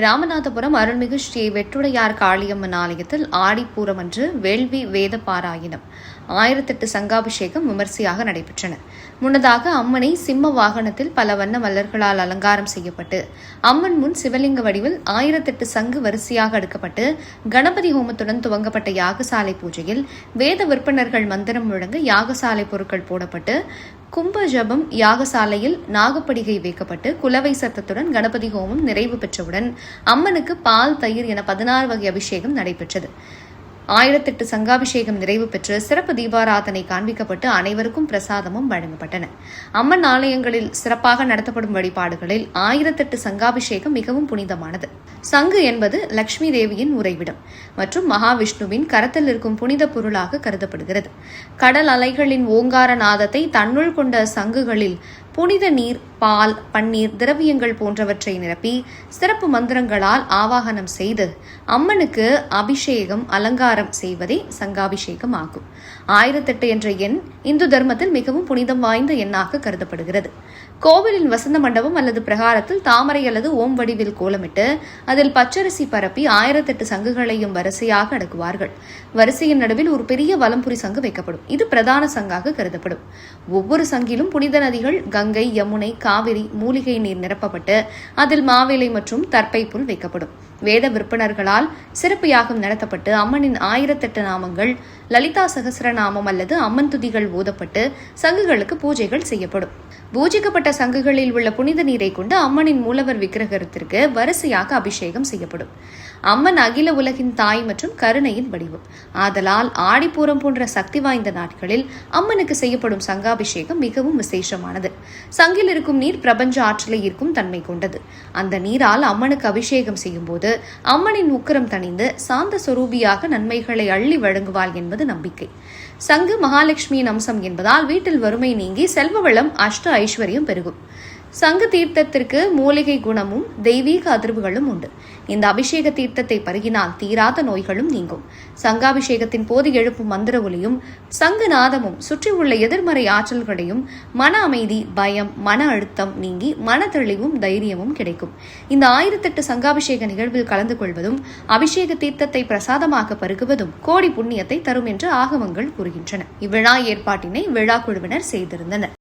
ராமநாதபுரம் அருள்மிகு ஸ்ரீ வெட்டுடையார் காளியம்மன் ஆலயத்தில் ஆடிப்பூரம் அன்று வேள்வி வேத பாராயணம் 1008 சங்காபிஷேகம் விமர்சையாக நடைபெற்றன. முன்னதாக அம்மனை சிம்ம வாகனத்தில் பல வண்ண மலர்களால் அலங்காரம் செய்யப்பட்டு அம்மன் முன் சிவலிங்க வடிவில் 1008 சங்கு வரிசையாக அடுக்கப்பட்டு கணபதி ஹோமத்துடன் துவங்கப்பட்ட யாகசாலை பூஜையில் வேத விற்பனர்கள் மந்திரம் முழங்க யாகசாலை பொருட்கள் போடப்பட்டு கும்ப ஜபம் யாகசாலையில் நாகப்படிகை வைக்கப்பட்டு குலவை சத்தத்துடன் கணபதி ஹோமம் நிறைவு பெற்றவுடன் அம்மனுக்கு பால் தயிர் என 16 வகை அபிஷேகம் நடைபெற்றது. 1008 சங்காபிஷேகம் நிறைவு பெற்று சிறப்பு தீபாராதனை காண்பிக்கப்பட்டு அனைவருக்கும் பிரசாதமும் வழங்கப்பட்டன. அம்மன் ஆலயங்களில் சிறப்பாக நடத்தப்படும் வழிபாடுகளில் 1008 சங்காபிஷேகம் மிகவும் புனிதமானது. சங்கு என்பது லட்சுமி தேவியின் உறைவிடம் மற்றும் மகாவிஷ்ணுவின் கரத்தில் இருக்கும் புனித பொருளாக கருதப்படுகிறது. கடல் அலைகளின் ஓங்கார நாதத்தை தன்னுள் கொண்ட சங்குகளில் புனித நீர், பால், பன்னீர், திரவியங்கள் போன்றவற்றை நிரப்பி சிறப்பு மந்திரங்களால் ஆவாகனம் செய்து அம்மனுக்கு அபிஷேகம் அலங்காரம் செய்வதே சங்காபிஷேகம் ஆகும். 1008 என்ற எண் இந்து தர்மத்தில் மிகவும் புனிதம் வாய்ந்த எண்ணாக கருதப்படுகிறது. கோவிலின் வசந்த மண்டபம் அல்லது பிரகாரத்தில் தாமரை அல்லது ஓம் வடிவில் கோலமிட்டு அதில் பச்சரிசி பரப்பி 1008 சங்குகளையும் வரிசையாக அடுக்குவார்கள். வரிசையின் நடுவில் ஒரு பெரிய வலம்புரி சங்கு வைக்கப்படும். இது பிரதான சங்காக கருதப்படும். ஒவ்வொரு சங்கிலும் புனித நதிகள் கங்கை, யமுனை, காவிரி, மூலிகை நீர் நிரப்பப்பட்டு அதில் மாவிலை மற்றும் தர்ப்பை புல் வைக்கப்படும். வேத விற்பனர்களால் சிறப்பு யாகம் நடத்தப்பட்டு அம்மனின் 1008 நாமங்கள், லலிதா சகசிரநாமம் அல்லது அம்மன் துதிகள் ஓதப்பட்டு சங்குகளுக்கு பூஜைகள் செய்யப்படும். பூஜிக்கப்பட்ட சங்குகளில் உள்ள புனித நீரை கொண்டு அம்மனின் மூலவர் விக்கிரகத்திற்கு வரிசையாக அபிஷேகம் செய்யப்படும். அம்மன் அகில உலகின் தாய் மற்றும் கருணையின் வடிவம். ஆதலால் ஆடிப்பூரம் போன்ற சக்தி வாய்ந்த நாட்களில் அம்மனுக்கு செய்யப்படும் சங்காபிஷேகம் மிகவும் விசேஷமானது. சங்கில் இருக்கும் நீர் பிரபஞ்ச ஆற்றலை ஈர்க்கும் தன்மை கொண்டது. அந்த நீரால் அம்மனுக்கு அபிஷேகம் செய்யும் போது அம்மனின் உக்கிரம் தணிந்து சாந்த சொரூபியாக நன்மைகளை அள்ளி வழங்குவாள் என்பது நம்பிக்கை. சங்கு மகாலட்சுமியின் அம்சம் என்பதால் வீட்டில் வறுமை நீங்கி செல்வ வளம், அஷ்ட ஐஸ்வர்யம் பெருகும். சங்கு தீர்த்தத்திற்கு மூலிகை குணமும் தெய்வீக அதிர்வுகளும் உண்டு. இந்த அபிஷேக தீர்த்தத்தை பருகினால் தீராத நோய்களும் நீங்கும். சங்காபிஷேகத்தின் போது எழுப்பும் மந்திர ஒலியும் சங்கு நாதமும் சுற்றியுள்ள எதிர்மறை ஆற்றல்களையும் மன அமைதி, பயம், மன அழுத்தம் நீங்கி மன தெளிவும் தைரியமும் கிடைக்கும். இந்த 1008 சங்காபிஷேக நிகழ்வில் கலந்து கொள்வதும் அபிஷேக தீர்த்தத்தை பிரசாதமாக பருகுவதும் கோடி புண்ணியத்தை தரும் என்று ஆகமங்கள் கூறுகின்றன. இவ்விழா ஏற்பாட்டினை விழா குழுவினர் செய்திருந்தனர்.